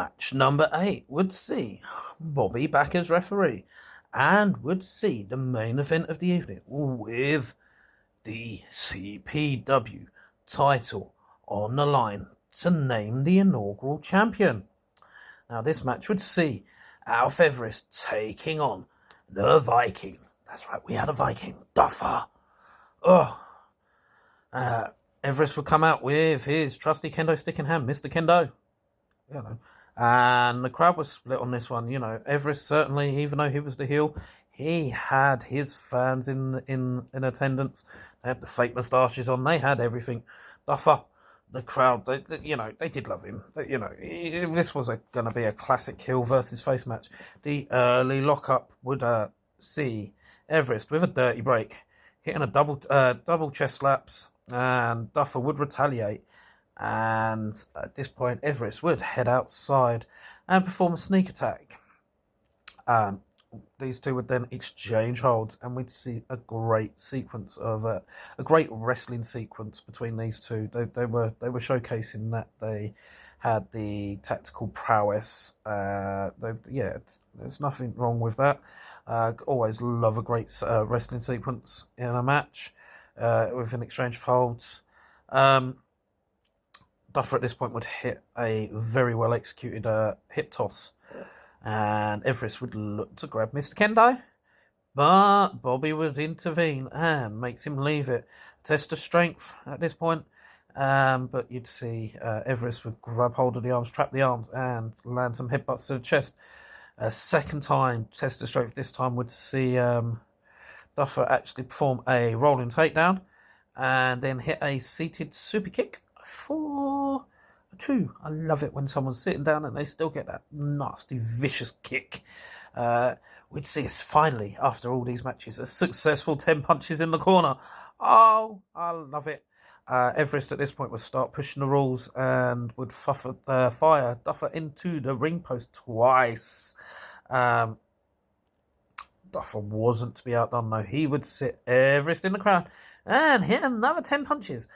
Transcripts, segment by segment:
Match number 8 would see Bobby back as referee and would see the main event of the evening with the CPW title on the line to name the inaugural champion. Now, this match would see Alf Everest taking on the Viking. That's right, we had a Viking, Duffa. Everest would come out with his trusty kendo stick in hand, Mr. Kendo. And the crowd was split on this one. Everest certainly, even though he was the heel, he had his fans in attendance. They had the fake moustaches on. They had everything. Duffa, the crowd, they did love him. This was going to be a classic heel versus face match. The early lockup would see Everest with a dirty break, hitting a double chest slaps, and Duffa would retaliate. And at this point, Everest would head outside and perform a sneak attack. These two would then exchange holds, and we'd see a great sequence of a great wrestling sequence between these two. They were showcasing that they had the tactical prowess. There's nothing wrong with that. Always love a great wrestling sequence in a match with an exchange of holds. Duffa at this point would hit a very well executed hip toss, and Everest would look to grab Mr. Kendo, but Bobby would intervene and makes him leave it. Test of strength at this point, but you'd see Everest would grab hold of the arms, trap the arms, and land some headbutts to the chest. A second time, test of strength this time would see Duffa actually perform a rolling takedown and then hit a seated super kick for 2. I love it when someone's sitting down and they still get that nasty, vicious kick. We'd see us finally, after all these matches, a successful 10 punches in the corner. Oh, I love it. Everest at this point would start pushing the rules and would fire Duffa into the ring post twice. Duffa wasn't to be outdone though. He would sit Everest in the crowd and hit another 10 punches.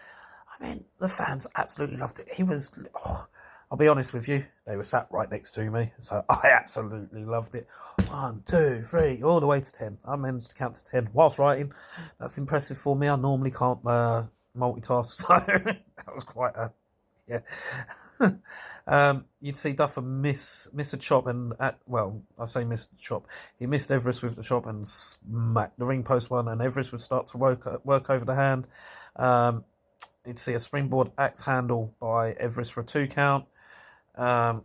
I mean, the fans absolutely loved it. I'll be honest with you, they were sat right next to me, so I absolutely loved it. 1, 2, 3, all the way to 10. I managed to count to 10 whilst writing. That's impressive for me. I normally can't multitask, so that was quite you'd see Duffa miss a chop, and I say miss the chop. He missed Everest with the chop and smacked the ring post one, and Everest would start to work over the hand. You'd see a springboard axe handle by Everest for a 2 count. And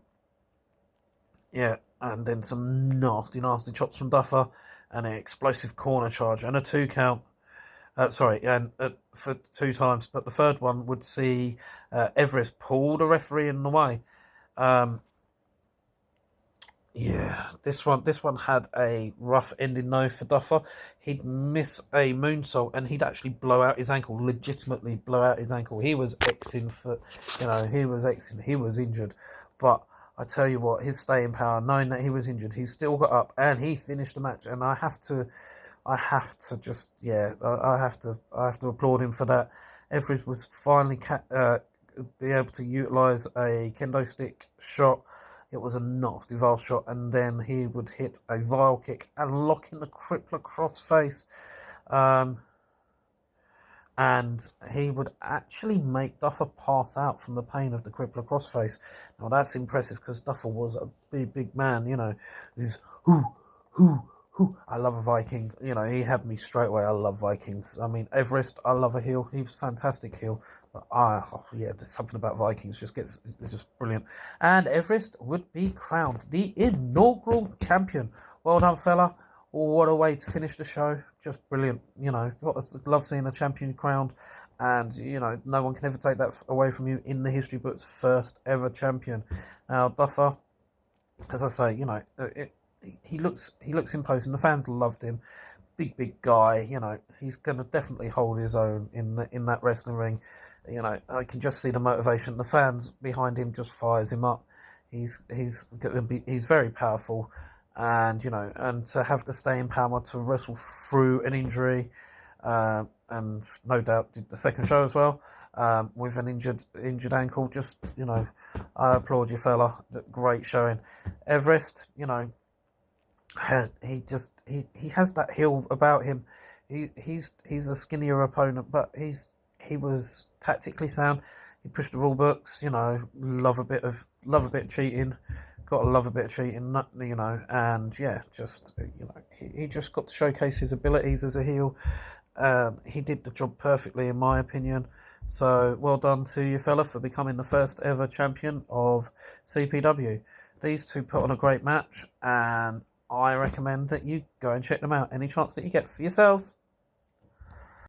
then some nasty chops from Duffa, and an explosive corner charge and a 2 count. For 2 times, but the third one would see Everest pull the referee in the way. This one had a rough ending though for Duffa. He'd miss a moonsault and he'd actually legitimately blow out his ankle. He was he was injured, but I tell you what, his staying power, knowing that he was injured, he still got up and he finished the match. And I have to applaud him for that. Everest was finally be able to utilize a kendo stick shot. It was a nasty vile shot, and then he would hit a vile kick and lock in the crippler crossface. And he would actually make Duffa pass out from the pain of the crippler crossface. Now that's impressive because Duffa was a big man. This I love a Viking. He had me straight away. I love Vikings. I mean, Everest, I love a heel. He was a fantastic heel. But there's something about Vikings it's just brilliant. And Everest would be crowned the inaugural champion. Well done, fella. What a way to finish the show. Just brilliant. Love seeing a champion crowned. And, no one can ever take that away from you in the history books. First ever champion. Now, Duffa, as I say, he looks imposing. The fans loved him. Big guy. He's going to definitely hold his own in that wrestling ring. I can just see the motivation. The fans behind him just fires him up. He's very powerful, and and to have the staying power to wrestle through an injury, and no doubt did the second show as well. with an injured ankle. Just, I applaud you, fella. Great showing. Everest, he has that heel about him. He's a skinnier opponent, but he was tactically sound. He pushed the rule books. Love a bit of cheating. Got to love a bit of cheating, and yeah, just he just got to showcase his abilities as a heel. He did the job perfectly, in my opinion. So well done to you, fella, for becoming the first ever champion of CPW. These two put on a great match, and I recommend that you go and check them out any chance that you get for yourselves.